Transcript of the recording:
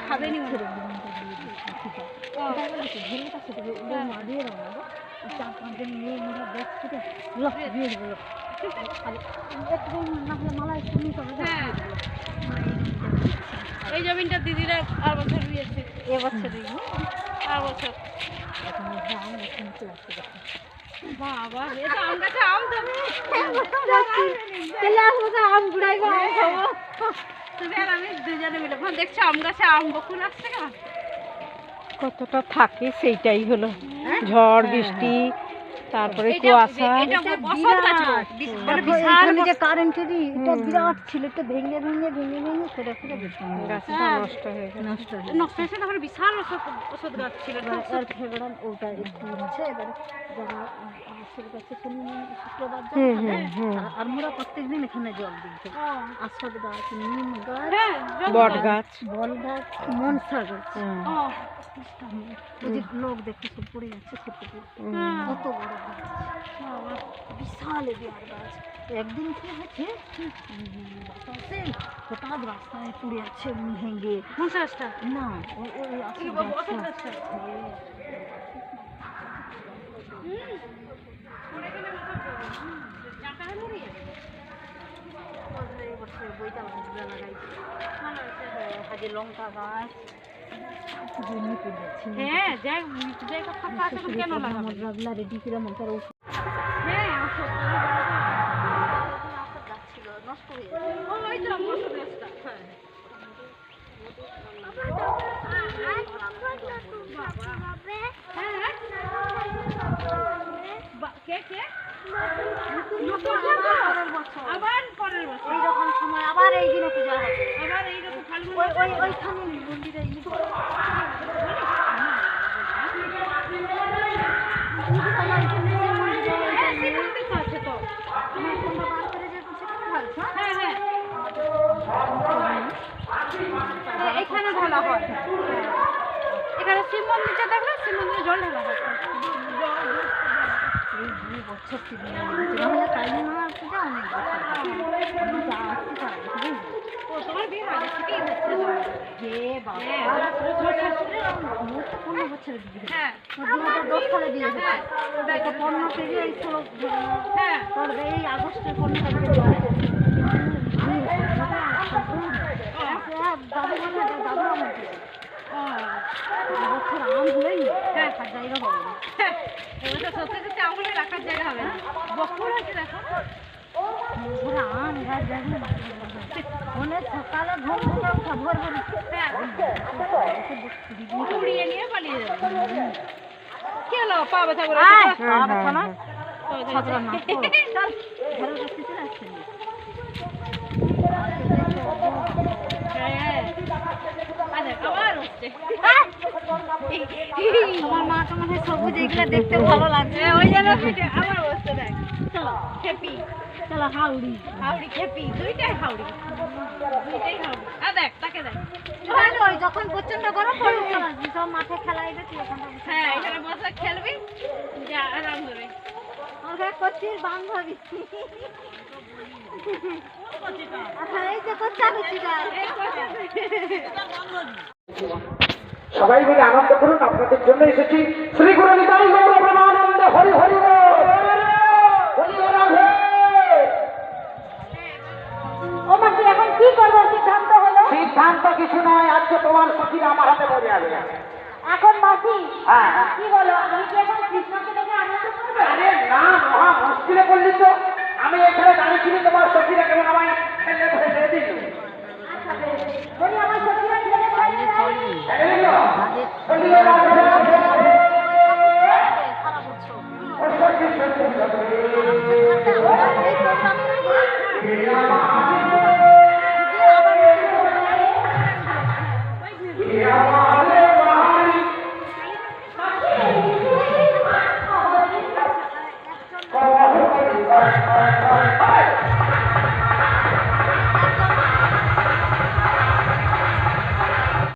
খাবেনি এই জমিনটা দিদিরা আর বছর দিয়েছে এবছরই আর বছর বাবা এটা আম গাছে আম দেবে চলে আসবো তো আম গুড়াইবো আম খাবো তুমি আর আমি দুজনে মিলে দেখছো আম গাছে আম বকুল আসছে কেন কতটা থাকে সেইটাই হলো ঝড় বৃষ্টি তারপরে কুয়াশা কারেন্টের এটা বিরাট ছিল এটা ভেঙে ভেঙে ভেঙে ভেঙে ছোট ছোট গাছটা নষ্ট হয়ে গেছে নষ্ট হয়েছে তারপরে বিশাল ওষুধ গাছ ছিল ওটা একটু আছে এবারে যারা ওষুধ গাছে শুক্রবার আমরা প্রত্যেকদিন এখানে জল দিচ্ছি আশ্বদ গাছ নিম গাছ বট গাছ বল গাছ মনসা গাছ লোক দেখতে সব পড়ে যাচ্ছে ছোট কত বড় গাছ বিশাল বিরাট গাছ একদিন কি হচ্ছে বাতাসে হঠাৎ রাস্তায় পড়ে যাচ্ছে ভেঙে গাছটা না ওই লঙ্কা গাছ হ্যাঁ জায়গা ফাঁকা আছে তো কেন লাগাবো রাগলা রেডি করে মন্ত্র হ্যাঁ আসো গাছ ছিল নষ্ট হয়ে গেছে ওই তো নষ্ট গাছটা আবার পরের বছর এইরকম সময় আবার এই দিনে পূজা হবে আবার এইরকম ফাল্গুন ওইখানে মন্দিরে এখানে ঢালা হয় এখানে শিব মন্দিরটা দেখলে শিব মন্দিরে জল ঢালা হয় বছর কালী মার পূজা অনেক তোমার বিয়ে আগে থেকেই হচ্ছে হে বাবা 15 বছরের দিদি হ্যাঁ 2010 সালে বিয়ে হয়েছে 15 থেকে এই 16 হ্যাঁ তোর এই আগস্টের 15 তারিখে বিয়ে হয়েছে দাদু আমার বছর আম হলেই হ্যাঁ জায়গা হবে না এবছর সত্যি সত্যি আম হলে রাখার জায়গা হবে না বকুল আছে দেখো আম গাছ জানি অনেক সকালে ঘুম থেকে উঠা ভোর উড়িয়ে নিয়ে পালিয়ে যাবে কি হলো পা ব্যথা করে পা ব্যথা না ছাত্রা না চল ঘরে বসে চলে আসছে আমার মা তো মানে সবুজ এগুলো দেখতে ভালো লাগছে ওই জন্য আমার বসতে দেখ চলো খেপি চলো হাওড়ি হাওড়ি খেপি দুইটাই হাওড়ি আর দেখ তাকে দেখ ভালো যখন প্রচন্ড গরম পড়বে সব মাঠে খেলাইবে তুই হ্যাঁ এখানে বসে খেলবি যা আরাম করে ওকে করছিস বান্ধবী সবাই মিলে আনন্দ করুন আপনাদের জন্য এসেছি শ্রী গুরু নিতাই গৌর প্রেমানন্দে হরি হরি এখন কি করবো সিদ্ধান্ত হলো সিদ্ধান্ত কিছু নয় আজকে তোমার সখীরা আমার হাতে মরে যাবে এখন মাসি কি বলো আমি কি এখন কৃষ্ণকে দেখে আনন্দ করবো আরে না মহা মুশকিলে পড়লি তো আমি এখানে দাঁড়িয়েছিলি তোমার সখীরা কেমন